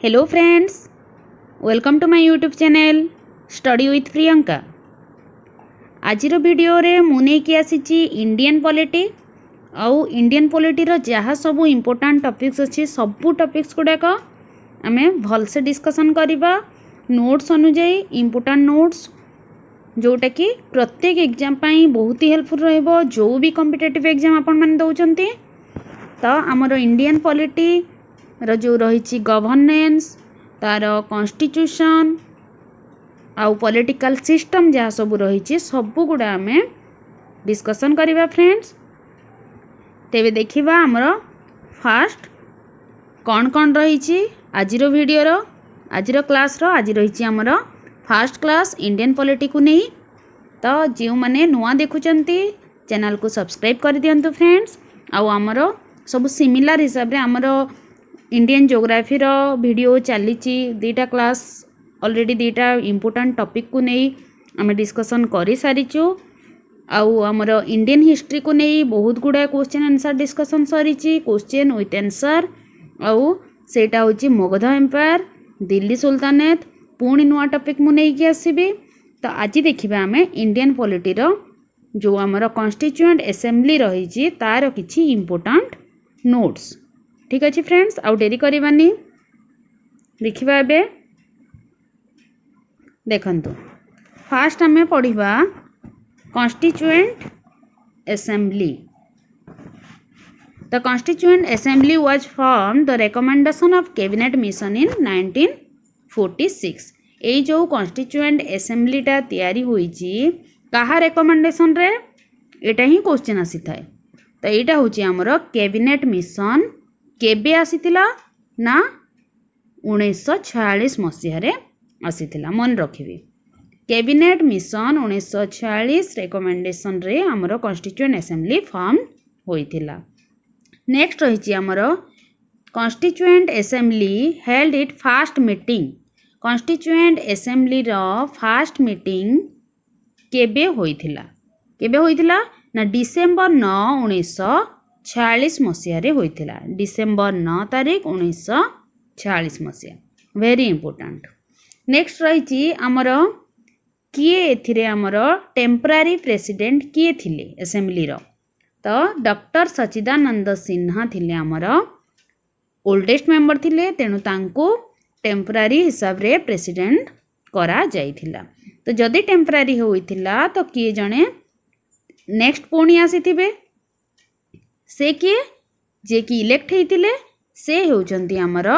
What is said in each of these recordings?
Hello friends, welcome to my YouTube channel study with Priyanka. आजिर video रे मु नेकी आसीची इंडियन पॉलिटी आउ इंडियन पॉलिटी रो जहाँ सब इम्पोर्टेंट टॉपिक्स अच्छी सबू टॉपिक्स गुड़ाक आमे भलसे डिस्कशन करवा नोट्स अनुजाई इम्पोर्टेंट नोट्स जोटा कि प्रत्येक एग्जाम पाई बहुत ही हेल्पफुल रहिबो। जो भी कॉम्पिटिटिव एग्जाम आपण माने दउचंती तो आमर इंडियन पॉलिटी रो जो रही गवर्नेंस तार कॉन्स्टिट्यूशन आउ पॉलिटिकल सिस्टम जहाँ सब रही सबू गुड़ा आम डिस्कसन करवा फ्रेंड्स। तेबे देखिबा आमर फास्ट कौन कौन रही आजिर वीडियो रो आजिर क्लास रो आज रही आमर फास्ट क्लास इंडियन पॉलिटी को नहीं। तो जो मैंने नुआ देखुचंती चैनल को सब्सक्राइब कर दियंतु फ्रेंड्स। आउ आमर सब सिमिलर हिसाब रे आमर इंडियन ज्योग्राफी रो वीडियो चली दीटा क्लास ऑलरेडी दीटा इम्पोर्टेंट टॉपिक को नहीं आम डिस्कसन कर सारीचु। आउ आमर इंडियन हिस्ट्री को नहीं बहुत गुड़ा क्वेश्चन आंसर डिस्कसन सरी क्वेश्चन विथ आंसर। आउ सेटा होची मगध एम्पायर दिल्ली सुल्तानेत पुणी नुआ टॉपिक मु नहीं आसबि। तो आज देखिबा आमे इंडियन पॉलिटी रो जो आमर कॉन्स्टिट्यूएंट असेंबली रही तार किछि इम्पोर्टेंट नोट्स। ठीक अच्छे फ्रेंड्स, आउ डेरी करवानी देखिबा एबे देखंतु। फास्ट आमे पढ़िबा constituent assembly. The constituent assembly was form the recommendation of cabinet mission in 1946। ए जो कॉन्स्टिट्यूएंट असेंबलीटा तैयारी होईची कहा रिकमेंडेशन रे एटा ही क्वेश्चन आसी थाए। तो एटा होची हमरो कैबिनेट मिशन केबे आसीथिला ना 1946 मसीह रे आसीथिला मन रखिबे। कैबिनेट मिशन 1946 रिकमेंडेशन रे हमरो कॉन्स्टिट्यूएंट असेंबली फॉर्म होइथिला। नेक्स्ट रहिची हमरो constituent assembly held it first meeting. Constituent assembly रो फर्स्ट मीटिंग केबे होइथिला ना डिसेंबर 9 1946 मसीह रे होइथिला। डिसेंबर 9 तारीख 1946 मसीहा वेरी इंपोर्टेंट। नेक्स्ट रही आमर किए एथिरे आमर टेम्परारी प्रेसिडेंट किए थिले असेंबली रो। तो डॉक्टर सच्चिदानंद सिन्हा थिले आमर ओल्डेस्ट मेंबर थिले तेणु तांको टेम्परारी हिसाब रे प्रेसिडेंट करा जाइथिला। तो जदि टेम्परारी होइथिला तो किए जणे नेक्स्ट पुणी आसीथिबे से किए जे कि इलेक्ट होइथिले से होउचंती आमर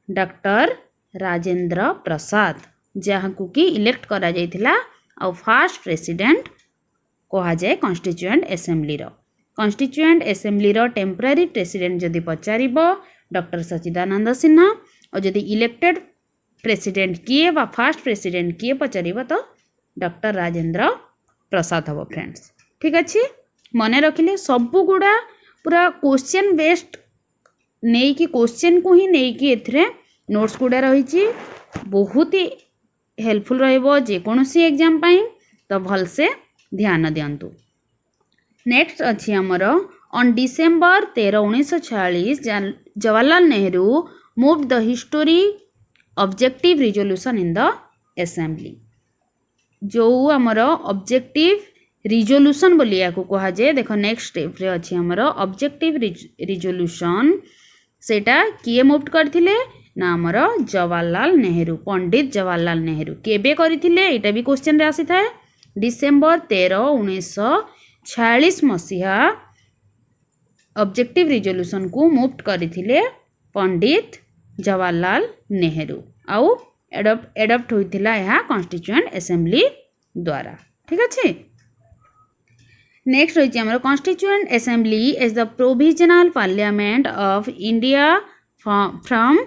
डॉक्टर राजेंद्र प्रसाद जहाँ को कि इलेक्ट करा जाइथिला और फर्स्ट प्रेसिडेंट कहा जाए कॉन्स्टिट्यूएंट असेंबली रो। कॉन्स्टिट्यूएंट असेंबली रो टेम्परारी प्रेसिडेंट जदि पचारिबो डॉक्टर सच्चिदानंद सिन्हा और जदि इलेक्टेड प्रेसिडेंट किए वा फर्स्ट प्रेसिडेंट किए पचारिबो तो डॉक्टर राजेंद्र प्रसाद हबो फ्रेंड्स। ठीक अच्छे मने रखिले सबू गुड़ा पूरा क्वेश्चन बेस्ड नहीं कि क्वेश्चन को ही नहीं कि एथरे नोट्स गुड़ा रही बहुत ही हेल्पफुल रहिबो जेकोसी एग्जाम पाई। तो भलसे ध्यान दियंतु। नेक्स्ट अच्छी आमर on December 13 1946 Jawaharlal Nehru move the history objective resolution in the assembly. जो आमर ऑब्जेक्टिव रिजोल्यूशन बोली या कहा जाए। देखो नेक्स्ट स्टेप रे अच्छी आमर ऑब्जेक्टिव रिजोल्यूशन सेटा किए मूव करथिले ना आमर जवाहरलाल नेहरू पंडित जवाहरलाल नेहरू केबे करथिले एटा भी क्वेश्चन रे आसी थाए। डिसेंबर 13 1946 मसीहा ऑब्जेक्टिव रिजोल्यूशन को मूव करथिले पंडित जवाहरलाल नेहरू आउ एडप्ट होइथिला यहा कॉन्स्टिट्यूएंट असेंबली द्वारा। ठीक अच्छे। नेक्स्ट रही आमर constituent assembly is the provisional parliament of India from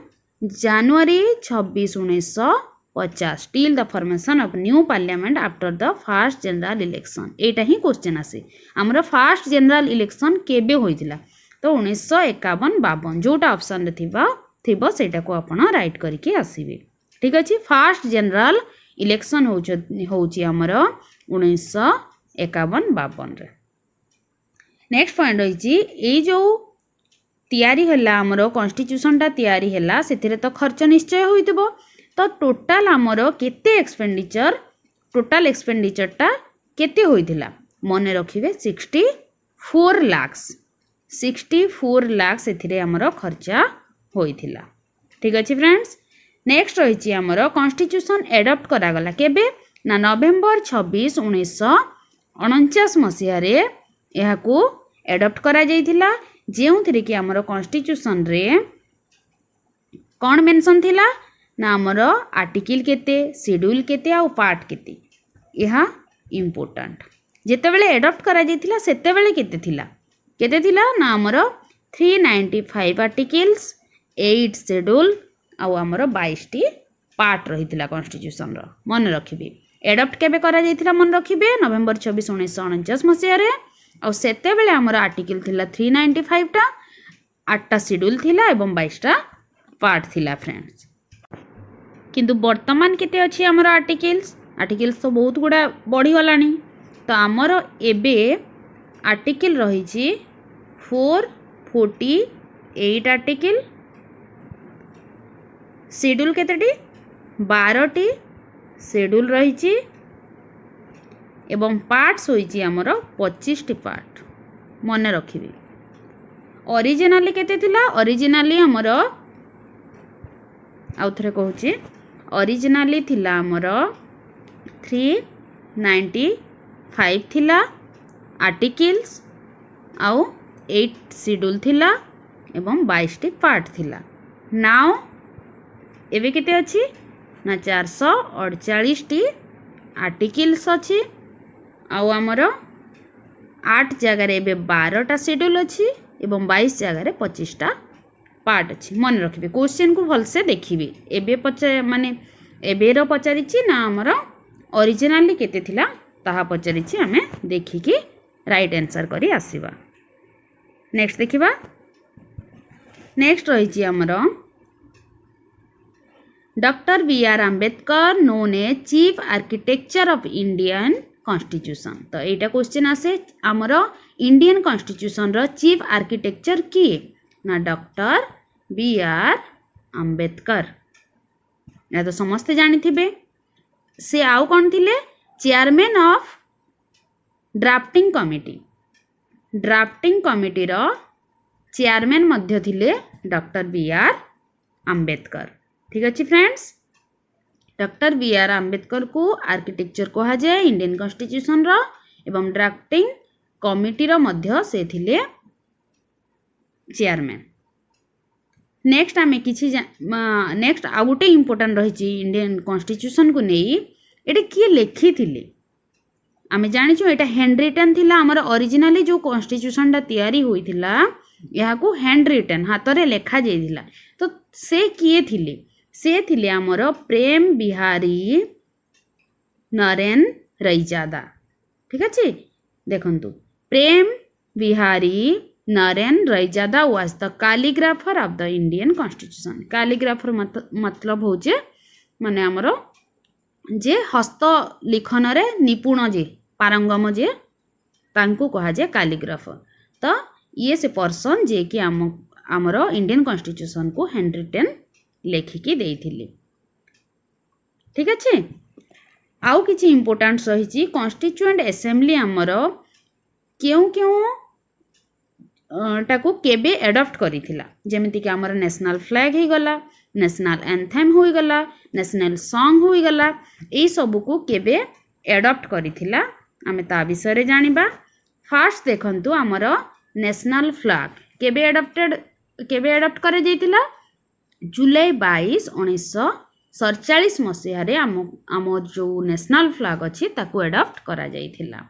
January 26 1950 till the formation of new parliament after the first general election. Etah he question आसे आमर फर्स्ट जनरल इलेक्शन केबे होइथिला तो 1951-52 जोटा ऑप्शन रे थिबो सेटा को आपण राइट करके आसीबे। ठीक अछि। फर्स्ट जनरल इलेक्शन होउची आमर 1951-52 रे। नेक्स्ट पॉइंट रही जो तैयारी हैला हमरो कॉन्स्टिट्यूशनटा तैयारी हैला सेथिरे तो खर्च निश्चय होइतबो तो टोटाल हमरो केते एक्सपेंडिचर टोटाल एक्सपेंडिचरटा केते होइथिला मने रखिबे 64 लाख 64 लाख सेथिरे हमरो खर्चा होइथिला। ठीक अछि फ्रेंड्स। नेक्स्ट रही हमरो कॉन्स्टिट्यूशन एडप्ट करा गला केबे ना नवेम्बर 26 1949 मसीह रे एहाकू एडप्ट करा जाइथिला जेउथिरे कि हमरो कॉन्स्टिट्यूशन रे कोन मेंशन थिला ना हमरो आर्टिकल केते शेड्यूल केते आ पार्ट केते यहा इम्पोर्टेंट जेतेबेले एडप्ट करा जाइथिला सेतेबेले केते थिला ना हमरो 395 आर्टिकल्स 8 शेड्यूल आउ हमरो 22 टी पार्ट रहिथिला कॉन्स्टिट्यूशन रो मन रखिबे। एडप्ट केबे करा जाइथिला मन रखिबे नवेम्बर 26 1949 मसीह रे आ सेते बेले हमर आर्टिकल थिला 395 टा 8 टा शेड्यूल थिला एवं 22 टा पार्ट थिला फ्रेंड्स। किंतु वर्तमान केते अछि हमर आर्टिकल्स तो बहुत गुडा बढ़ी गलानी तो हमर एबे आर्टिकल रही छी 448 आर्टिकल शेड्यूल केतेटी 12 टी शेड्यूल रही एवं पार्ट्स होईची हमर 25 टी पार्ट मन रखिबे। ओरिजिनली केते थिला ओरिजिनली हमर आउथरे कहूची ओरिजिनली थिला हमर 395 थिला आर्टिकल्स आउ 8 शेड्यूल थिला एवं 22 टी पार्ट थिला। नाउ एबे केते अछि ना 448 टी आर्टिकल्स अछि आउ हमर 8 जगह रे एबे 12 टा शेड्यूल अछि एवं 22 जगह रे 25 टा पार्ट अछि मन रखिबे। क्वेश्चन को भल से देखिबे एबे माने एबे रो पचारिछि ना हमर ओरिजिनली केते थिला ताहा पचारिछि हमें देखिकी राइट आंसर करी आसीबा। नेक्स्ट देखिबा नेक्स्ट रहिछि हमर doctor B R Ambedkar known a chief architecture of Indian constitution. तो एटा क्वेश्चन आसे हमर इंडियन कॉन्स्टिट्यूशन रो चीफ आर्किटेक्चर किए ना डॉक्टर बी आर आंबेडकर या तो समस्त जानी थिबे से आउ कोन थिले चेयरमैन ऑफ ड्राफ्टिंग कमिटी रो चेयरमैन मध्य थिले डॉक्टर बी आर आंबेडकर। ठीक अच्छे friends doctor B R Ambedkar को आर्किटेक्चर कहा जाए इंडियन कॉन्स्टिट्यूशन रो एवं ड्राफ्टिंग कमिटी रो मध्य से थिले चेयरमैन। नेक्स्ट आमे किछि नेक्स्ट आ गोटे इम्पोर्टेंट रही इंडियन कॉन्स्टिट्यूशन को नहीं एटा किए लिखि थिले आमे जानिछु एटा हैंड रिटन थिला हमर ओरिजिनली जो कॉन्स्टिट्यूशन टा तैयारी होई थिला यहा को हैंड रिटन हाथ रे लेखा जाइथिला तो से किए थिले से थिले हमर प्रेम बिहारी नरेन रईजादा। ठीक अच्छे देखंतु Prem Behari Narain Raizada was the calligrapher of the Indian constitution. Calligrapher मतलब होचे माने हमर जे हस्त लिखन रे निपुण जे पारंगम जे तांको कहा जे कैलीग्राफर। तो ये से पर्सन जे कि हमर इंडियन कॉन्स्टिट्यूशन को हैंड रिटन लेखिकी देइथिले। ठीक अच्छे आउ किछि इम्पोर्टेंट रही कॉन्स्टिट्यूएंट असेंबली हमर क्यों क्यों टाको केबे एडप्ट करिथिला जेमिति कि हमर नेशनल फ्लैग ही गला नेशनल एंथेम होई गला नेशनल सॉन्ग होई गला एई सब को केबे एडप्ट करिथिला आमे ता विषय रे जानिबा। फर्स्ट देखंतु हमर नेशनल फ्लैग केबे एडप्ट करे जाइथिला जुलाई 22 1947 मसीह रे आम जो नेशनल फ्लैग अछि ताको एडप्ट करा जाइथिला।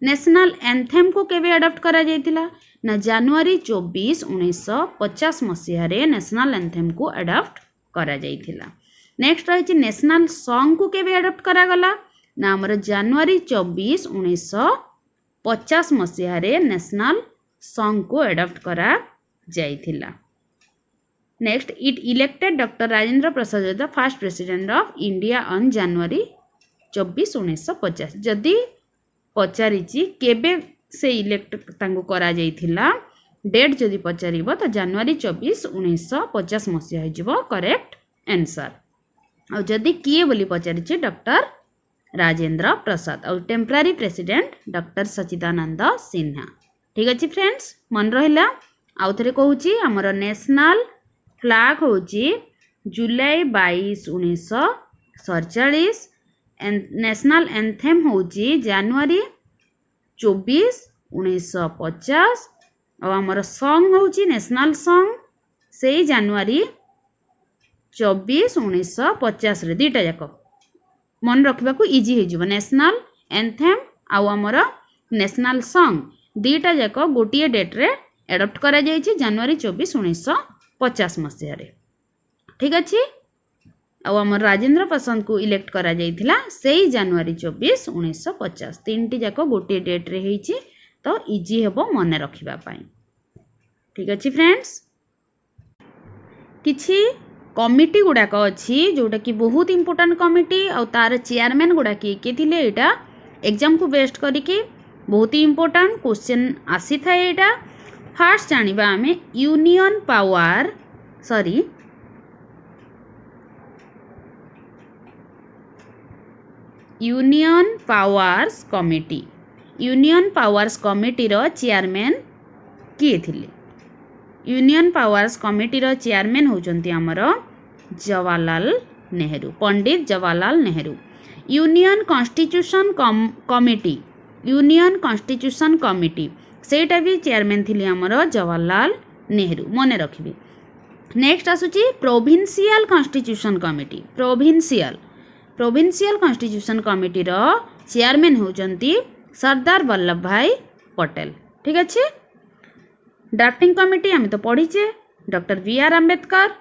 नेशनल एंथेम को केबे एडप्ट करा जाइथिला ना जनवरी 24 1950 मसीह रे नेशनल एंथेम को एडप्ट करा जाइथिला। नेक्स्ट रही नेशनल सॉन्ग को केबे एडप्ट करा गला ना हमर जनवरी 24 1950 मसीह रे नेशनल सॉन्ग को एडप्ट करा जाइथिला। Next it elected doctor Rajendra Prasad the first president of India on January 24 1950। जदि पचारिछि केबे से इलेक्ट तांको करा जाइथिला डेट जदि पचार तो जनवरी 24 1950 मसीहा हो करेक्ट आंसर। और जदि किए बोली पचारि डॉक्टर राजेंद्र प्रसाद और टेम्परारी प्रेसिडेंट डॉक्टर सच्चिदानंद सिन्हा। ठीक अच्छे फ्रेंड्स मन रहा आउ थे कहूँ आमर नेशनल फ्लैग हूँ जुलाई 22 1947 नेशनल एंथेम हूँ जनवरी 24 1950 और आमर सॉन्ग हूँ नेशनल सॉन्ग से जनवरी 24 1950 रे दीटा जाक मन रखा इजी हो नेशनल एंथेम आउ आमर नेशनल सॉन्ग दीटा जाक गोटे डेट रे एडप्ट करा जायछि जनवरी 24 1950 मसीह रे। ठीक अच्छे आमर राजेंद्र प्रसाद को इलेक्ट करा जायथिला सेई जनवरी 24 1950 तीन टी जाक गोटे डेट रे हेछि तो इजी हेबो मन रखिबा पाई। ठीक अच्छे फ्रेंड्स किछि कमिटी गुड़ाक अच्छी जोटा कि बहुत इंपोर्टेंट कमिटी और तार चेयरमैन गुड़ा किए थिले एटा एग्जाम को बेस्ट करिके बहुत ही इंपोर्टेंट क्वेश्चन आसी थाए एटा। फास्ट जानिबा आमे union power union powers committee union powers committee रो चेयरमैन किए थिले। यूनियन पावर्स कमिटी रो चेयरमैन होचंती हमर Jawaharlal Nehru Pandit Jawaharlal Nehru. Union constitution committee सेटा भी चेयरमैन थिले हमर जवाहरलाल नेहरू मन रखिबे। नेक्स्ट आसुची provincial constitution committee provincial constitution committee रो चेयरमैन होचंती सरदार वल्लभ भाई पटेल। ठीक अच्छे ड्राफ्टिंग कमिटी आम तो पढ़ीचे doctor B R. Ambedkar.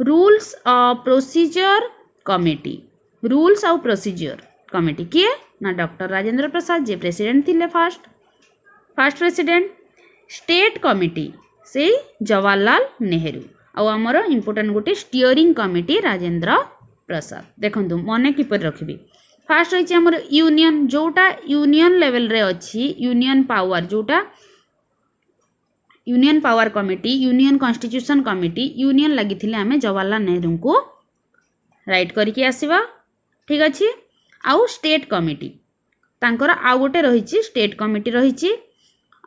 Rules of procedure committee किए ना डॉक्टर राजेंद्र प्रसाद जे प्रेसिडेंट थिले फर्स्ट प्रेसिडेंट। स्टेट कमिटी से जवाहरलाल नेहरू और आमर इंपोर्टेंट गोटे स्टीयरिंग कमिटी राजेंद्र प्रसाद। देखंतु मने किपर रखिबे फास्ट रही आमर यूनियन जोटा यूनियन लेवल रे अच्छी यूनियन पावर जोटा union power committee union constitution committee union लगी थिले आमे जवाहरलाल नेहरू को राइट करके आसीबा। ठीक अच्छे आउ स्टेट कमिटी तांकर आउ गोटे रही स्टेट कमिटी रही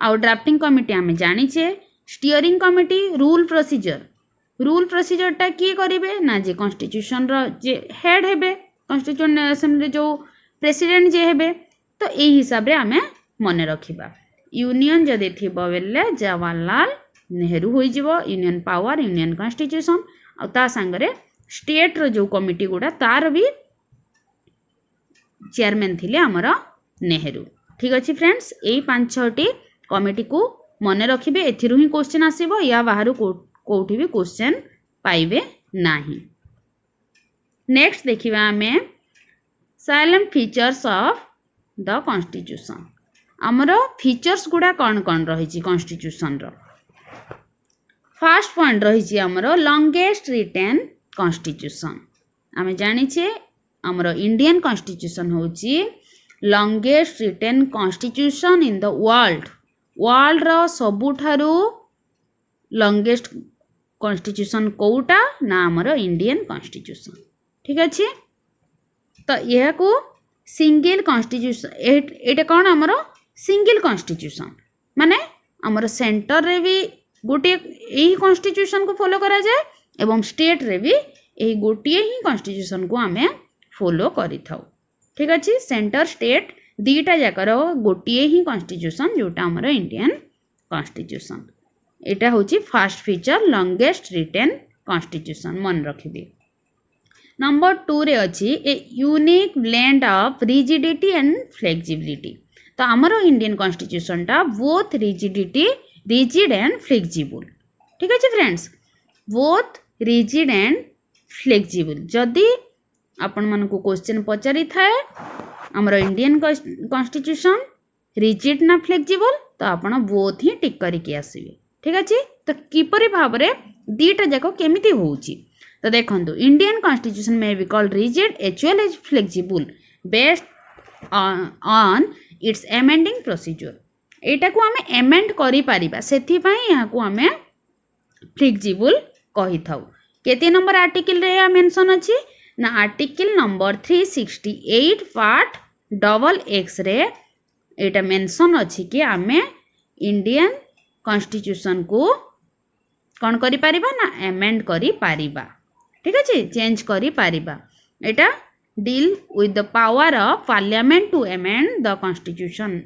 आउ ड्राफ्टिंग कमिटी आमे जानिचे। स्टीयरिंग कमिटी रूल प्रोसीजर टा किए करिवे ना जे कॉन्स्टिट्यूशन रो जे हेड हेबे कॉन्स्टिट्यूशन असेंबली जो प्रेसिडेंट जे हेबे तो एही हिसाब रे आमे मने रखिबा। यूनियन जदि थी बेले जवाहरलाल नेहरू हो यूनियन पावर यूनियन कॉन्स्टिट्यूशन और ता सांगरे स्टेट रो जो कमिटी गुड़ा तार भी चेयरमैन थिले आमर नेहरू। ठीक अच्छे फ्रेंड्स यही 5-6टी कमिटी को मन रखिबे एथिरु ही क्वेश्चन आसीबो या बाहर कोठी भी क्वेश्चन पाइबे नाही। नेक्स्ट देखिबा आमे salient features of the constitution आमर फीचर्स गुड़ा कौन कौन रही कॉन्स्टिट्यूशन रो। फर्स्ट पॉइंट रही आमर लॉन्गेस्ट रिटेन कॉन्स्टिट्यूशन आमे जानिछे आमर इंडियन कॉन्स्टिट्यूशन होची longest written constitution in the world रो सबुठारु लॉन्गेस्ट कॉन्स्टिट्यूशन कोटा ना आमर इंडियन कॉन्स्टिट्यूशन। ठीक अच्छे तो यह को सिंगल कॉन्स्टिट्यूशन एटा कौन आमर सिंगल कॉन्स्टिट्यूशन माने आमर सेंटर रे भी गोटे यही कॉन्स्टिट्यूशन को फॉलो करा जाए एवं स्टेट रे भी यही गोटे ही कॉन्स्टिट्यूशन को आमे फॉलो करि थाउ। ठीक अच्छे सेंटर स्टेट दीटा जाकर गोटे ही कॉन्स्टिट्यूशन जोटा आमर इंडियन कॉन्स्टिट्यूशन एटा होची first feature longest written constitution मन रखिबे। नंबर 2 रे अच्छी a unique blend of rigidity and flexibility तो आमर इंडियन कॉन्स्टिट्यूशन टा बोथ रिजिड एंड फ्लेक्सिबल। ठीक अच्छे friends both rigid and flexible जदि आपण मन को क्वेश्चन पचारि थाए आमर इंडियन कॉन्स्टिट्यूशन रिजिड ना फ्लेक्सिबल तो आपण बोथ ही टिक करके आसीबे। ठीक अच्छे तो किपरि भाव रे दीटा जाक केमिति होउची तो देखंतु Indian constitution may be called rigid as well as flexible based on its amending procedure एटा को आमे एमेंड करि परिबा सेथि पई या को आमे फ्लेक्सिबल कहि थाउ। केते नंबर आर्टिकल रे या मेंशन अछि ना article number 368 part double X ray एटा मेंशन अछि कि आमे इंडियन कॉन्स्टिट्यूशन को कौन करि परिबा ना एमेंड करि परिबा। ठीक अछि चेंज करि परिबा। एटा deal with the power of parliament to amend the constitution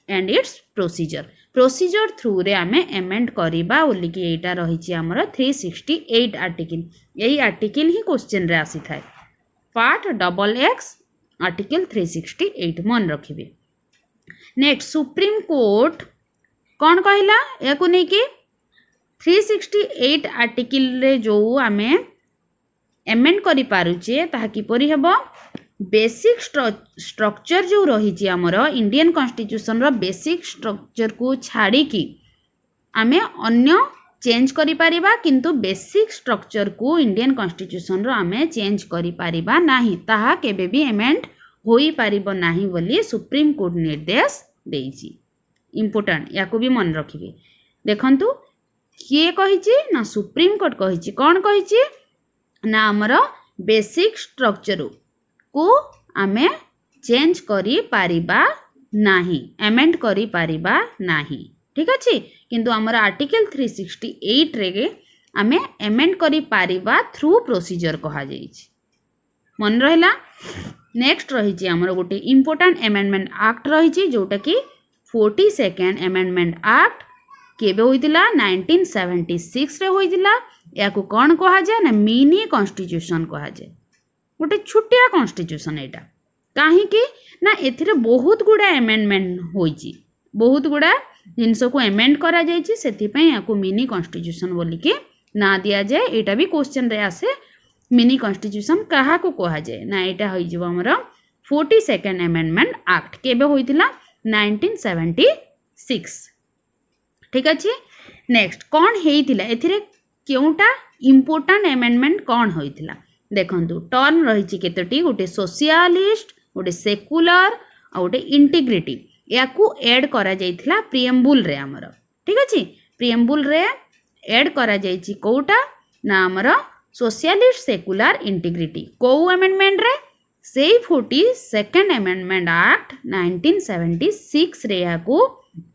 and its procedure through रे आमे एमेंड करिबा बोली कि एटा रहिछि हमर 368 आर्टिकल। एही आर्टिकल ही क्वेश्चन रे आसी थाए पार्ट डबल एक्स आर्टिकल 368 मन रखिबे। नेक्स्ट सुप्रीम कोर्ट कौन कहला या को नै कि 368 आर्टिकल रे जो आमे एमेंड करि पारुचे ताहा किपरि हेबो बेसिक स्ट्रक्चर जो रही आमर इंडियन कॉन्स्टिट्यूशन रो बेसिक स्ट्रक्चर को छाड़ी की आमे अन्य चेंज करि परिबा किंतु बेसिक स्ट्रक्चर को इंडियन कॉन्स्टिट्यूशन रो आमे चेंज करि परिबा नाही ताहा केबे भी एमेंड होई परिबो नाही बोली सुप्रीम कोर्ट निर्देश देइछि। इंपोर्टेंट याको भी मन रखिबे। देखंतु किए कहिछि ना सुप्रीम कोर्ट कहिछि कोन कहिछि ना हमर बेसिक स्ट्रक्चर को आमे चेंज करि पारिबा नाही एमेंड करि पारिबा नाही। ठीक अछि किंतु हमर आर्टिकल 368 रे आमे एमेंड करि पारिबा थ्रू प्रोसीजर कहा जाइछि मन रहला। नेक्स्ट रहिछि हमर गोटे इंपोर्टेंट अमेंडमेंट एक्ट रहिछि जोटा कि 42nd अमेंडमेंट एक्ट केबे होइतिला 1976 रे होइतिला। याको कोन कहा जाय ना मिनी कॉन्स्टिट्यूशन कहा जाय गोटे छुटिया कॉन्स्टिट्यूशन एटा काहे कि ना एथिरे बहुत गुडा अमेंडमेंट होइछि बहुत गुडा जिनस को अमेंड करा जाइछि सेति पई याको मिनी कॉन्स्टिट्यूशन बोली के ना दिया जाय। एटा भी क्वेश्चन रे आसे मिनी कॉन्स्टिट्यूशन कहा को कहा जाय ना एटा होई जिवो हमर 42nd अमेंडमेंट एक्ट केबे होइतिला 1976। ठीक अछि नेक्स्ट कोन हेइतिला एथिरे केउटा इंपोर्टेंट अमेंडमेंट कोन होइतिला देखंतु टर्म रहिछि केतोटी गोटे सोशियलिस्ट गोटे सेकुलर आ गोटे इंटीग्रिटी याकू ऐड करा जाइथिला प्रिएम्बुल रे हमर। ठीक अछि प्रिएम्बुल रे ऐड करा जाइछि कोउटा ना हमर सोशियलिस्ट सेकुलर इंटीग्रिटी को अमेंडमेंट रे से 42nd अमेंडमेंट एक्ट 1976 रे याकू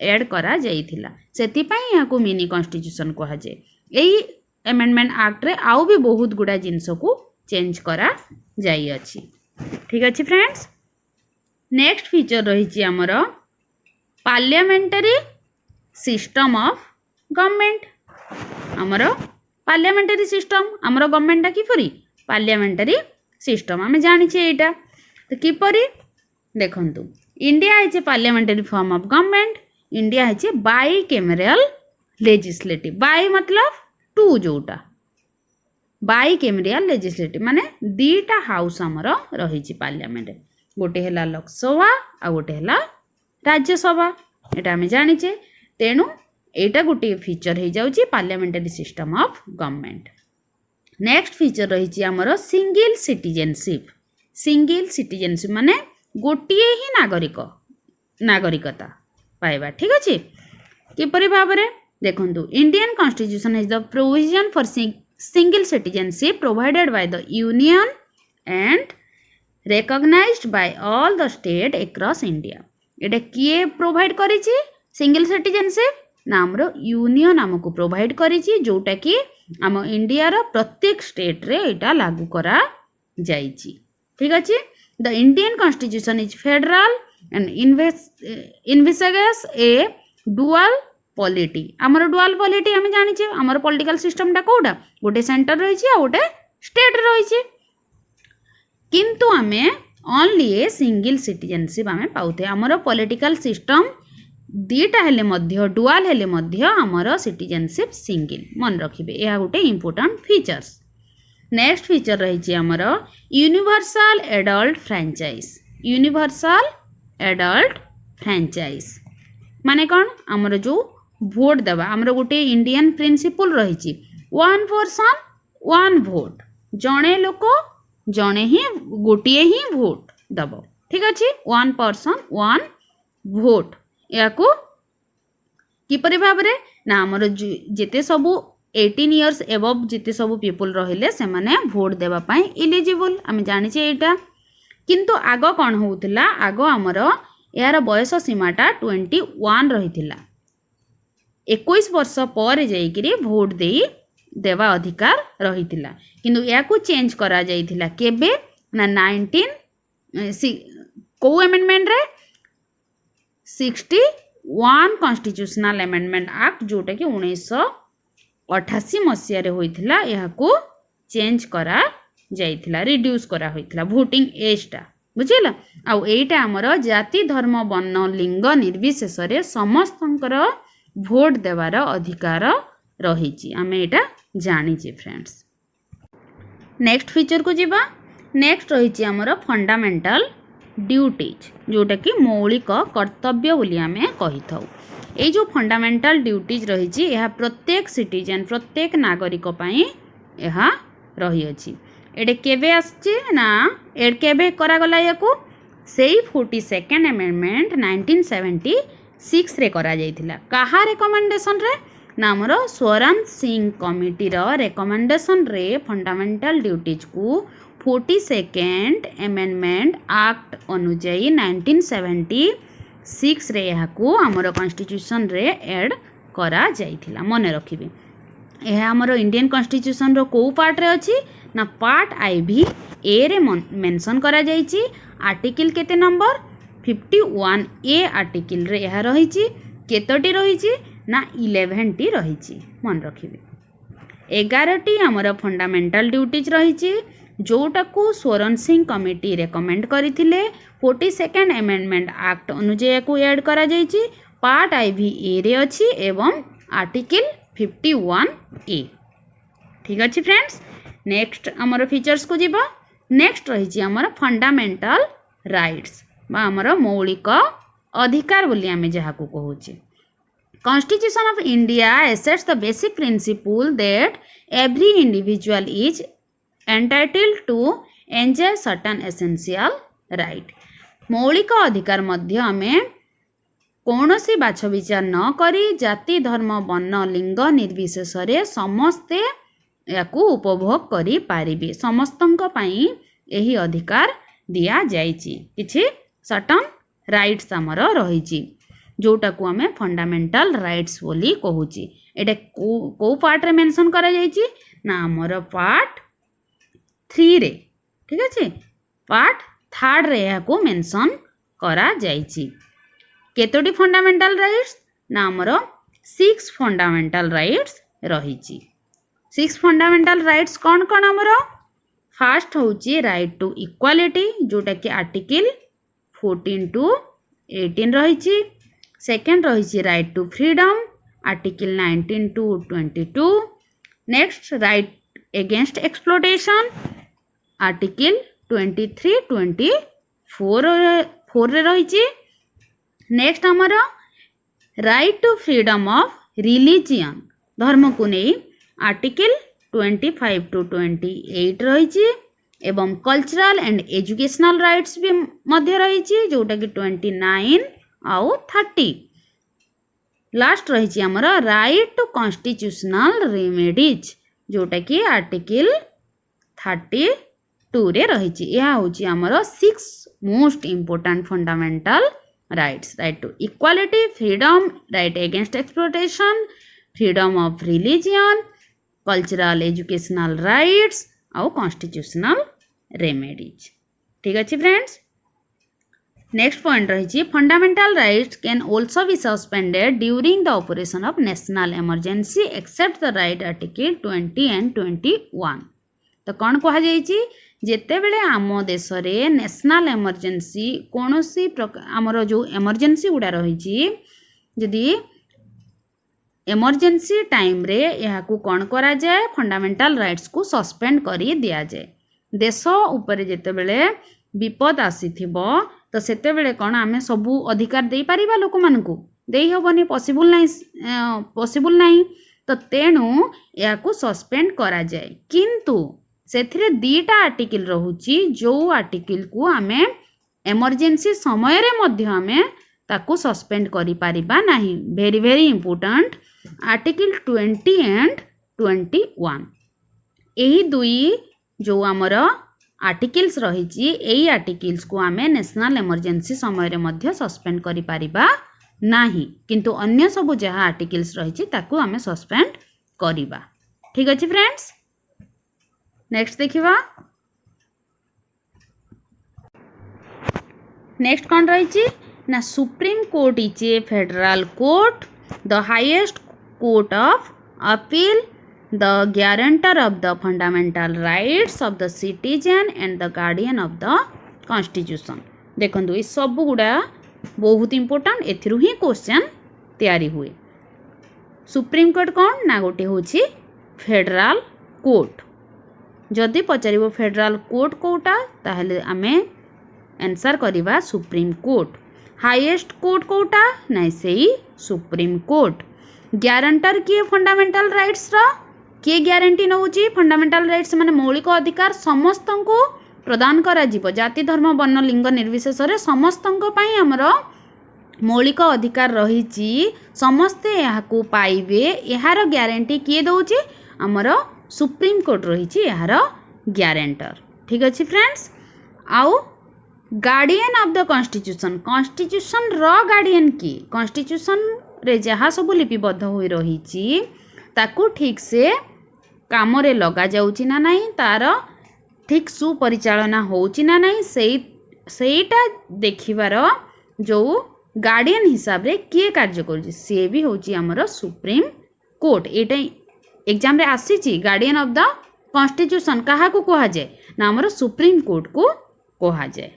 ऐड करा जाइथिला सेति पई याकू मिनी कॉन्स्टिट्यूशन कहा जाय। एई अमेंडमेंट एक्ट रे आउ भी बहुत गुडा जिंस को चेंज करा जाई अछि। ठीक अछि फ्रेंड्स नेक्स्ट फीचर रहिछि हमर पार्लियामेंटरी सिस्टम ऑफ गवर्नमेंट। हमर पार्लियामेंटरी सिस्टम हमर गवर्नमेंट टा किपरि पार्लियामेंटरी सिस्टम आमे जानि छे एटा तो किपरि देखंतु India is a parliamentary form of government. India is a by cameral legislative by मतलब टू जोटा बाई कैमरल लेजिस्लेटिव माने दीटा हाउस हमर रहिछि पार्लियामेंट गोटे हैला लोकसभा आ गोटे हैला राज्यसभा एटा हमें जानि छे तेनु एटा गोटे फीचर हे जाउछि parliamentary system of government. Next feature रहिछि हमर सिंगल सिटीजनशिप माने गोटिए ही नागरिकता पाइबा। ठीक अछि किपरि भाबरे देखंतु Indian constitution is the provision for single citizenship provided by the union and recognized by all the state across India। एटा किए प्रोवाइड करिछि सिंगल सिटीजनशिप ना हमरो यूनियन हमको प्रोवाइड करिछि जोटा कि हम इंडिया रो प्रत्येक स्टेट रे एटा लागू करा जाइछि। ठीक अछि the Indian constitution is federal and investigates A dual polity. हमर डुअल पॉलिटी हम जानि छै हमर पॉलिटिकल सिस्टम टा कोडा गोटे सेंटर रहिछि आ गोटे स्टेट रहिछि किंतु आमे ओनली ए सिंगल सिटीजनशिप आमे पाउथे। हमर पॉलिटिकल सिस्टम दीटा हेले मध्य डुअल हेले मध्य हमर सिटीजनशिप सिंगल मन रखिबे एहा गोटे इंपोर्टेंट फीचर्स। नेक्स्ट फीचर रहिछि हमर यूनिवर्सल एडल्ट फ्रैंचाइज माने कोन हमर जो वोट देबा हमर गोटे इंडियन प्रिंसिपल रहिछि वन पर्सन वन वोट जणे लोक जणे ही गोटिए ही वोट दब। ठीक अछि वन पर्सन वन वोट याकू किपरि भाव रे ना आमर जेते सबु 18 इयर्स एबव जिते सब पीपुल रहिले से माने भोट देवा पाई इलिजिबल आम जानिचे एटा किंतु आग कौन होउतिला आग आमर यार बयस सीमाटा 21 रहिथिला 21 वर्ष पर जाइकिरी भोट देई देवा अधिकार रहिथिला किंतु याकू चेंज करा जाइथिला केबे ना 19 को अमेंडमेंट रे 61 कॉन्स्टिट्यूशनल अमेंडमेंट एक्ट जोटा कि 1988 मसीह रे होइथिला याकू चेंज करा जाइथिला रिड्यूस करा होइथिला भोटिंग एजटा बुझिला आउ एटा हमर जाति धर्म वर्ण लिंग निर्विशेष रे समस्तंकर भोट देवार अधिकार रहिछि आमे एटा जानिछि फ्रेंड्स। नेक्स्ट फीचर को जीवा नेक्स्ट रहिछि हमर फंडामेंटल ड्यूटीज जोटा कि मौलिक कर्तव्य बोली आमे कहि थाउ ए जो फंडामेंटल ड्यूटीज रहिछि यह प्रत्येक सिटीजन प्रत्येक नागरिक पई यह रही अछि एडे केबे आछि ना एड केबे करा गला याकू सेई 42nd अमेंडमेंट 1976 रे करा जाइथिला काहा रिकमेंडेशन रे ना हमर स्वरण सिंह कमिटी रो रिकमेंडेशन रे फंडामेंटल ड्यूटीज को 42nd अमेंडमेंट एक्ट अनुଯାୟୀ 1976 रे याकू हमर कॉन्स्टिट्यूशन रे ऐड करा जाइथिला मने रखिबे यह हमर इंडियन कॉन्स्टिट्यूशन रो को पार्ट रे अछि ना पार्ट आई भी ए रे मेंशन करा जाइछि आर्टिकल केते नंबर 51 ए आर्टिकल रे यह रहिछि केतोटी रहिछि ना 11 टी रहिछि मन रखिबे 11 टी हमर फंडामेंटल ड्यूटीज रहिछि जोटा को स्वरण सिंह कमिटी रेकमेंड करथिले 42nd अमेंडमेंट एक्ट अनुଯାୟୀ को ऐड करा जाइछि पार्ट आई भी ए रे अछि एवं आर्टिकल 51 ए ठीक अछि फ्रेंड्स। नेक्स्ट हमर फीचर्स को जीवा नेक्स्ट रहिछि हमर फंडामेंटल राइट्स बा हमर मौलिक अधिकार बोली आमे जहा को कहूछि constitution of India asserts the basic principle that every individual is entitled to enjoy certain essential right मौलिक अधिकार मध्य आमे कौनसी बाछ विचार न करी जाति धर्म वर्ण लिंग निर्विशेष रे समस्ते याकू उपभोग करी पारिबे समस्तंक पई एही अधिकार दिया जाइछि किछि सर्टन राइट्स हमर रहिछि जोटा को आमे फंडामेंटल राइट्स बोली कहूछि एटा को पार्ट रे मेंशन करा जाइछि ना हमर पार्ट 3 रे ठीक अछि पार्ट 3 रे याकू मेंशन करा जाइछि केतोटी फंडामेंटल राइट्स ना हमर 6 फंडामेंटल राइट्स रहिछि 6 फंडामेंटल राइट्स कौन कौन हमर फास्ट होची राइट टू इक्वालिटी जोटा कि आर्टिकल 14 टू 18 रहिछि सेकंड रहिछि right to freedom article 19 to 22 next right against exploitation article 23 24 रे रहिछि नेक्स्ट हमर right to freedom of religion धर्म को नहीं आर्टिकल 25 टू 28 रहिछि एवं कल्चरल एंड एजुकेशनल राइट्स भी मध्य रहिछि जोटा कि 29 आउ 30 लास्ट रहिछि हमर राइट टू कॉन्स्टिट्यूशनल रेमेडीज जोटा कि आर्टिकल 32 रे रहिछि यह होछि हमर 6 most important fundamental rights right to equality freedom right against exploitation freedom of religion cultural educational rights आउ कॉन्स्टिट्यूशनल रेमेडीज ठीक अछि फ्रेंड्स। नेक्स्ट पॉइंट रही fundamental rights can also be suspended during the operation of national emergency except the right article 20 and 21 तो कौन कह जाइए जेते बेले आम देश रे नेशनल इमरजेंसी कौन सी आमर जो इमरजेंसी गुड़ा रही जदि इमरजेंसी टाइम रे यहाँ को कौन करा जाए फंडामेंटल राइट्स को सस्पेंड करी दिया जाए देश उपरे जेते बेले विपद आसीथिबो तो सेते बेले कौन आमे सबू अधिकार दे पारिबा लोक मानकू देई हबनी पॉसिबल नहीं तो तेणु या को सस्पेंड करा जाए किंतु सेथिरे दीटा आर्टिकल रहुची जो आर्टिकल को आमे इमरजेंसी समय रे मध्य आमे ताकू सस्पेंड करि पारिबा नाही। Very very important article 20 and 21 यही दुई जो आमर आर्टिकल्स रही आर्टिकल्स को आमे नेशनल इमरजेंसी समय रे मध्य सस्पेंड करि पारिबा नाही, किंतु अन्य सब जहाँ आर्टिकल्स रही ताकू आमे सस्पेंड करिबा। ठीक अछि फ्रेंड्स, नेक्स्ट देखिबा। नेक्स्ट कौन रही ना supreme court is a federal court, the highest court of appeal, the guarantor of the fundamental rights of the citizen and the guardian of the constitution। देखंतु ये सब गुड़ा बहुत इंपोर्टेंट, एथिरु ही क्वेश्चन तैयारी हुए। सुप्रीम कोर्ट कौन ना गोटे होची फेडरल कोर्ट। जदि पचारिबो फेडरल कोर्ट कोटा ताहले आमे आंसर करिबा सुप्रीम कोर्ट। हाईएस्ट कोर्ट कोटा ना सेही सुप्रीम कोर्ट। ग्यारंटर किए फंडामेंटल राइट्स रा किए ग्यारंटी नौची फंडामेंटल राइट्स माने मौलिक अधिकार समस्त को प्रदान करा जीवो। जाति धर्म वर्ण लिंग निर्विशेष रे समस्त पई हमर मौलिक अधिकार रही समस्ते यहाँ पाइबे यार ग्यारंटी किए दौची हमर सुप्रीम कोर्ट रही यार ग्यारंटर। ठीक अच्छे फ्रेंड्स, आउ guardian of the constitution, constitution रो गार्डियन की कॉन्स्टिट्यूशन रे जहाँ सब लिपिबद्ध हो रही ताकू ठीक से काम रे लगा जाउची ना नहीं, तार ठीक सुपरिचालना होउची ना नहीं, सेईटा देखिबार जो गार्डियन हिसाब रे किए कार्य करूची से भी होची हमर सुप्रीम कोर्ट। एटा एग्जाम रे आसीची गार्डियन ऑफ द कॉन्स्टिट्यूशन कहा को कहा जाए ना हमर सुप्रीम कोर्ट को कहा जाए।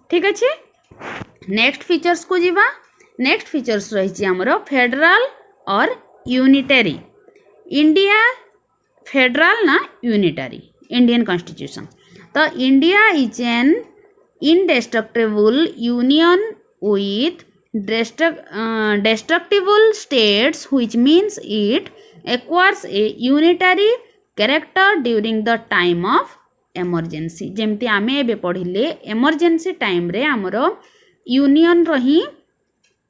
ठीक अच्छे, नेक्स्ट फीचर्स को जीवा। नेक्स्ट फीचर्स रही हमर फेडरल और यूनिटरी। इंडिया फेडरल ना यूनिटरी इंडियन कॉन्स्टिट्यूशन। तो India is an indestructible union with destructible states, which means it acquires a unitary character during the time of emergency। जेमती आमे एबे पढ़िले emergency time रे हमरो union रही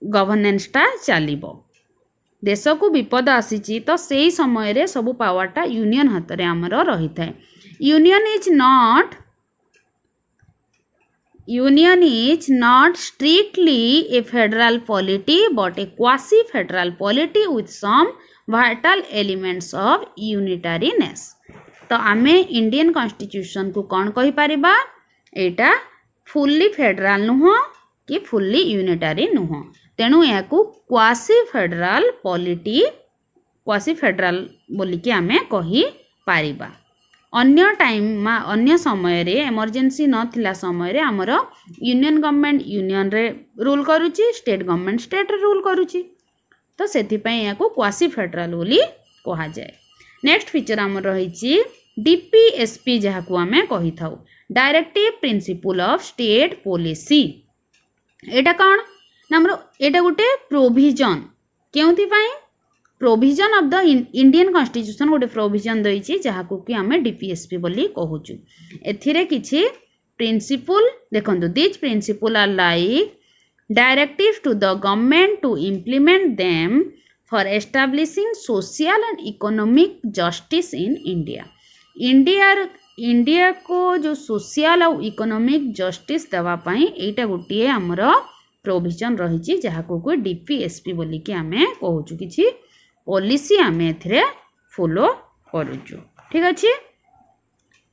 गवर्नेंसटा चलिबो। देश को विपद आसीची तो सेही समय रे सब पावरटा यूनियन हाथ रे हमरो रही थाए। Union is not strictly a federal polity but a quasi federal polity with some vital elements of unitariness। तो आमे इंडियन कॉन्स्टिट्यूशन को कौन कहि परिबा, एटा फुल्ली फेडरल नुह कि फुल्ली यूनिटारी नुह, तेणु या quasi federal polity quasi federal बोलिकी आमे कहि पारिबा। अन्य टाइम अन्य समय रे इमरजेंसी नथिला समय रे हमर यूनियन गवर्नमेंट यूनियन रे रूल करूची, स्टेट गवर्नमेंट स्टेट रे रूल करूची, तो सेथि पई या क्वासी फेडरल बोली कहा जाए। नेक्स्ट फीचर हमर रहिची डीपीएसपी जहा को आमे कहि थाउ, directive principle of state policy. एटा कोन ना हमर एटा गुटे प्रोविजन केउथि पई provision of the Indian constitution गोटे प्रोविजन देछि जहा को कि आमे डीपीएसपी बोली कहूचु। एथिरे किछि प्रिंसिपल देखंतु, this principle are like directives to the government to implement them for establishing social and economic justice in India. India को जो सोशल और इकोनॉमिक जस्टिस देवा पई एटा गोटे हमर प्रोविजन रही जहा को डीपीएसपी बोली कि आमे कहूचु, किछि पॉलिसी आमे एथिरे फॉलो करूचु। ठीक अछि,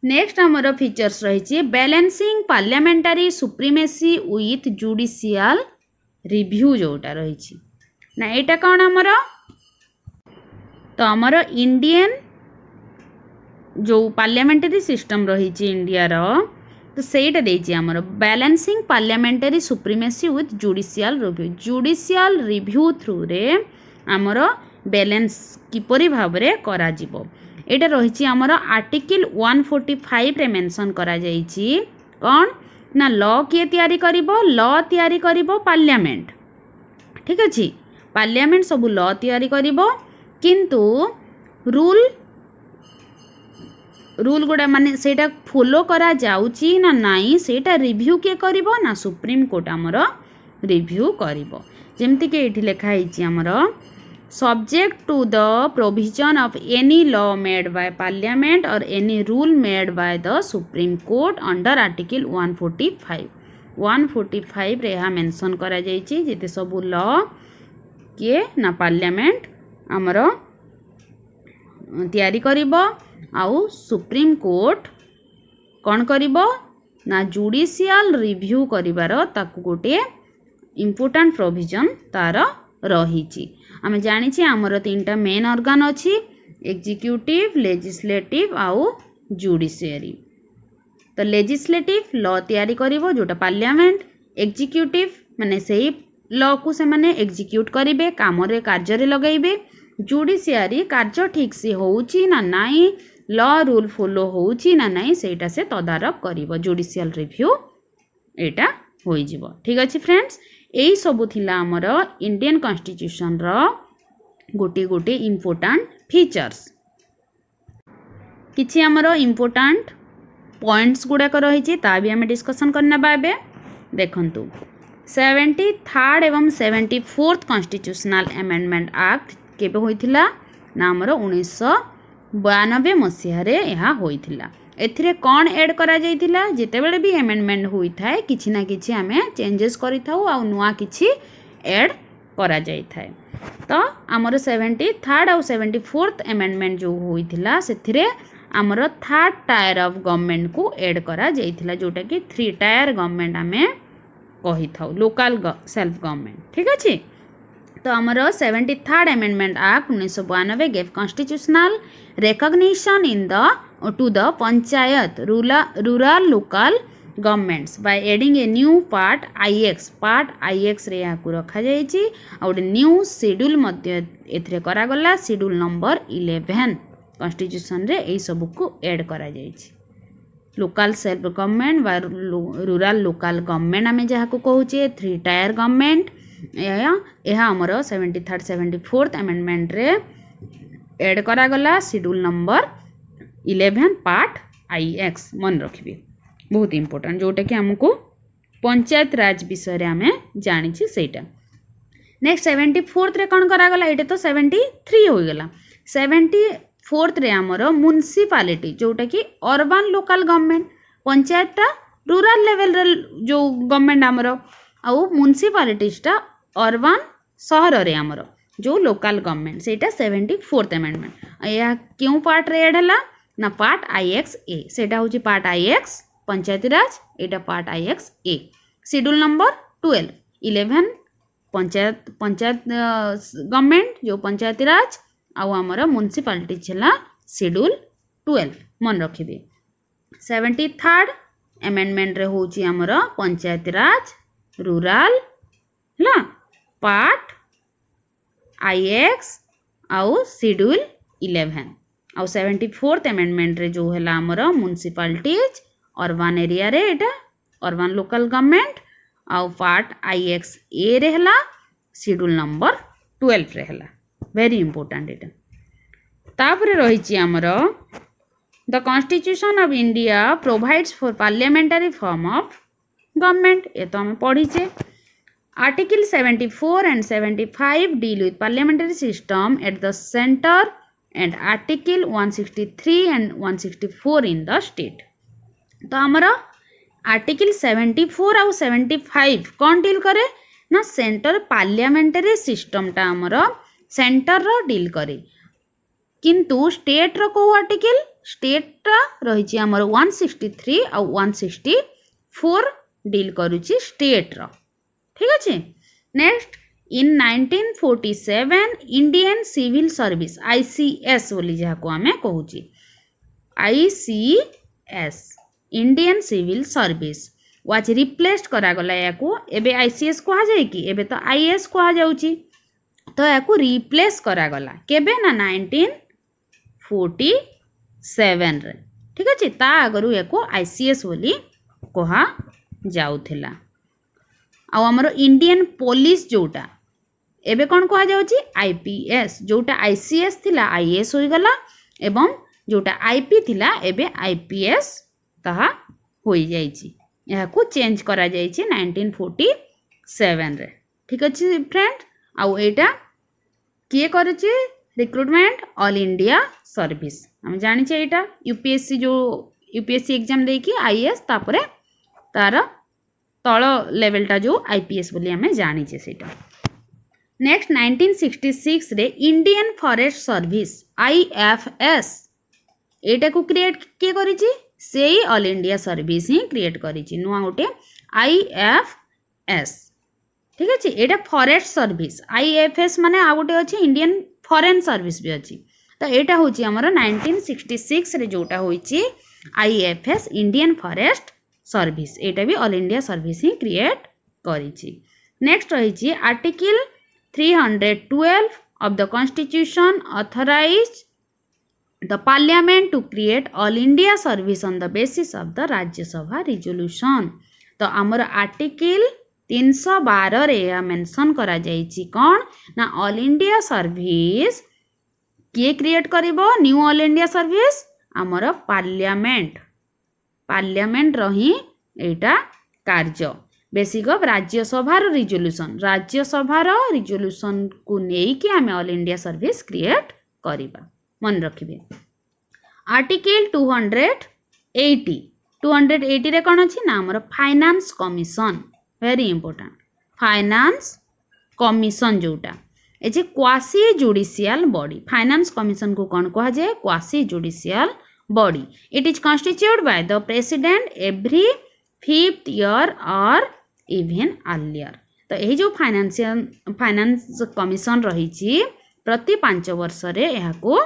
नेक्स्ट हमर फीचर्स रही balancing parliamentary supremacy with judicial review जोटा रही ना, एटा कौन हमर तो हमर इंडियन जो पार्लियामेंटारी सिस्टम रही इंडिया रो, तो सेटा देछि हमर balancing parliamentary supremacy with judicial review. Judicial review through रे हमर बैलेंस किपरि भाव रे करा जिवो, एटा रही हमर आर्टिकल 145 रे मेंशन करा जाइछि। कौन ना लॉ किए तैयारी करिवो, लॉ तैयारी करिवो पार्लियामेंट। ठीक अछि, पार्लियामेंट सब लॉ तैयारी करिवो, किंतु रूल गुड़ा माने सेटा फॉलो करा जाउची ना नाई सेटा रिव्यू के करिवो ना सुप्रीम कोर्ट हमर रिव्यू करिवो जेमति के एठी लेखा हिची हमर subject to the provision of any law made by parliament or any rule made by the supreme court under article 145 रे यहाँ मेंशन करा जाइछि जेते सबु लॉ किए ना पार्लियामेंट आमर तैयारी करिवो आउ सुप्रीम कोर्ट कौन करिवो ना जुडिशियल रिव्यू करिवार ताकु गोटे इम्पोर्टेंट प्रोविजन तार रही आम जानी आमर 3टा मेन ऑर्गन अच्छी एग्जीक्यूटिव लेजिस्लेटिव आउ जुडिशियरी तो लेजिस्लेटिव लॉ तैयारी करिवो जोटा पार्लियामेंट एग्जीक्यूटिव माने सही लॉ को से माने एग्जीक्यूट करिवे काम रे कार्य रे लगाइबे जुडिशियरी कार्य ठीक से होउची ना नाही लॉ रूल फॉलो होउची ना नाही सेटा से तदारक करिवो जुडिशियल रिव्यू एटा होई जिवो ठीक अछि फ्रेंड्स एई सबु थिला हमर इंडियन कॉन्स्टिट्यूशन रो गोटे गोटे इम्पोर्टेंट फीचर्स किछि हमर इम्पोर्टेंट पॉइंट्स गुड़ाक रही ता भी आम डिस्कसन करना एबे देखंतु 73rd एवं 74th कॉन्स्टिट्यूशनल अमेंडमेंट एक्ट केबे होइथिला ना हमर 1992 मसीह रे यहाँ होइथिला एथिरे कौन ऐड करा जाइथिला जेते बेले भी अमेंडमेंट होई थाए किछि ना किछि आमे चेंजेस करि थाउ आ नुआ किछि ऐड करा जाई थाए तो आमर 73rd और 74th अमेंडमेंट जो होइथिला सेथिरे आमर 3rd टायर ऑफ गवर्नमेंट को ऐड करा जाइथिला जोटा कि 3 टायर गवर्नमेंट आमे कहि थाउ लोकल सेल्फ गवर्नमेंट ठीक अछि तो आमर 73rd amendment act 1992 gave constitutional recognition in the to the panchayat rural local governments by adding a new part ix रे याकु रखा जाइछि आ ओडे न्यू शेड्यूल मध्य एथरे करा गला शेड्यूल नंबर 11 कॉन्स्टिट्यूशन रे एई सब को ऐड करा जाइछि लोकल सेल्फ गवर्नमेंट बा रूरल लोकल गवर्नमेंट आमे जहा को कहूचे 3 टायर गवर्नमेंट यह हमर 73rd 74th अमेंडमेंट रे ऐड करा गला शेड्यूल नंबर 11 पार्ट IX मन रखिबे बहुत इंपोर्टेंट जोटा कि हमको पंचायत राज विषय रे आमे जानि छी सेटा नेक्स्ट 74th रे कोन करा गला एटे तो 73 हो गला 74th रे हमर म्युनिसिपैलिटी जोटा कि अर्बन लोकल गवर्नमेंट पंचायत टा रूरल लेवल रे जो गवर्नमेंट हमर आ म्युनिसिपैलिटीज टा अर्बन शहर रे हमर जो लोकल गवर्नमेंट सेटा 74th अमेंडमेंट या क्यों पार्ट रे ऐड हला ना पार्ट IX ए सेटा होची पार्ट IX पंचायती राज एटा पार्ट IX ए शेड्यूल नंबर 11 पंचायत गवर्नमेंट जो पंचायती राज आ हमर म्युनिसिपैलिटी छला शेड्यूल 12 मन रखिबे 73rd अमेंडमेंट रे होची हमर पंचायती राज रूरल ला पार्ट IX आउ शेड्यूल 11 आउ 74th अमेंडमेंट रे जो है हमर म्युनिसिपैलिटीज अर्बन एरिया रे एटा अर्बन लोकल गवर्नमेंट आउ पार्ट IX ए रे हला शेड्यूल नंबर 12 रे हला वेरी इंपोर्टेंट एटा तापर रही छी हमर the constitution of India provides for parliamentary form of government ए तो हम पढ़ी छे Article 74 and 75 deal with parliamentary system at the center and Article 163 and 164 in the state. तो हमारा Article 74 और 75 कौन डील करे ना सेंटर पार्लियामेंटरी सिस्टम टा हमारा सेंटर रो डील करे किंतु स्टेट रो को आर्टिकल स्टेट टा रही छी हमारा 163 और 164 डील करूची स्टेट रो ठीक अच्छे next in 1947 Indian civil service ICS बोली जहाँ को आमे कहूची ICS इंडियन सिविल सर्विस वाच रिप्लेस्ड करा गला याकू एबे ICS कहा जाए कि एबे तो IS कहा जाउची तो याकू रिप्लेस करा गला केबे ना 1947 रे ठीक अच्छे ता आगरू याकू ICS बोली कहा जाउथिला आ हमर इंडियन पुलिस जोटा एबे कौन कहा जाउची IPS जोटा ICS थिला IS होई गला एवं जोटा IP थिला एबे IPS ताहा होई जाइची यहा को चेंज करा जाइची 1947 7 रे ठीक अच्छे फ्रेंड आउ एटा किए करुचे रिक्रुटमेंट ऑल इंडिया सर्विस हम जानिचे एटा यूपीएससी जो यूपीएससी एग्जाम देकी आईएएस तापरे तार तल लेवलटा जो आईपीएस बोली हमें जानिचे सेटा नेक्स्ट 1966 रे इंडियन फॉरेस्ट सर्विस आईएफएस एटा को क्रिएट किए करिछि सेही ऑल इंडिया सर्विस ही क्रिएट करिछि नुआ गोटे आईएफएस ठीक अच्छे एटा फॉरेस्ट सर्विस आईएफएस माने आ गोटे अच्छे इंडियन फॉरेन सर्विस भी अच्छी तो यहाँ हूँ आमर 1966 रे जोटा होइछि आईएफएस इंडियन फॉरेस्ट सर्विस एटा भी ऑल इंडिया सर्विस ही क्रिएट करिछि नेक्स्ट रही article 312 of the constitution authorise the parliament to create all India service on the basis of the Rajya Sabha resolution तो आमर आर्टिकल 312 रे या मेंशन करा जाइछि कौन ना ऑल इंडिया सर्विस किए क्रिएट करिवो न्यू ऑल इंडिया सर्विस आमर पार्लियामेंट पार्लियामेंट रही एटा कार्य बेसिक ऑफ राज्यसभार रिजोल्यूशन को नेइकी आमे ऑल इंडिया सर्विस क्रिएट करिबा मन रखिबे आर्टिकल 280 रे कोन अछि ना हमर finance commission very important finance commission जोटा ए जे quasi judicial body finance commission को कौन कहा जाए quasi judicial body it is constituted by the president every 5th year और इवन अर्लियर तो यही जो फाइनेंस कमिशन रही प्रति 5 वर्ष रे यह को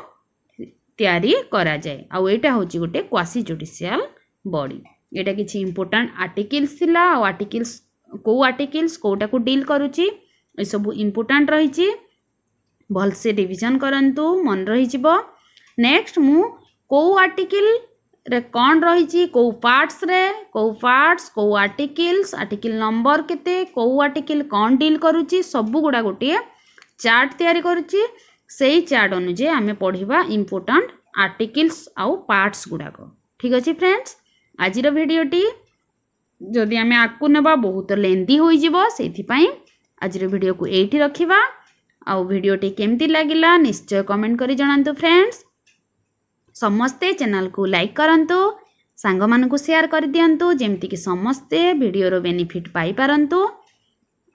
तैयारी करा जाए आउ एटा होची गोटे क्वासी जुडिशियल बॉडी एटा किछि इंपोर्टेंट आर्टिकल्स थिला आ आर्टिकल्स को आर्टिकल्स कोटा को डील करूची ए सब इंपोर्टेंट रही भल से रिवीजन करंतु मन रही जिवो नेक्स्ट मु को आर्टिकल रे कौन रही को पार्ट्स को आर्टिकल नंबर केते को आर्टिकल कौन डील करूची सब गुड़ा गोटे चार्ट तैयारी करूची सेही चार्ट अनुसार आमे पढ़िबा इंपोर्टेंट आर्टिकल्स आउ पार्ट्स गुड़ाक ठीक अच्छे फ्रेंड्स आज भिडियोटी जदि आमे आकु नेबा बहुत लेंदी होई जिवो सेथिपाई आज वीडियो को एठी रखिबा आउ वीडियोटी केमती लागिला निश्चय कमेंट करी जणांतु फ्रेंड्स समस्ते चैनल को लाइक करंतु सांग मान को शेयर कर दियंतु जेमती कि समस्ते वीडियो रो बेनिफिट पाई पारंतु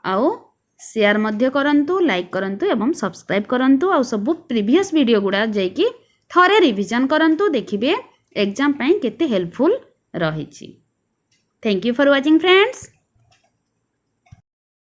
आउ शेयर मध्य करंतु लाइक करंतु एवं सब्सक्राइब करंतु आउ सब प्रीवियस वीडियो गुडा जाइकी थरे रिवीजन करंतु देखिबे एग्जाम पई केते हेल्पफुल रहिछि thank you for watching friends.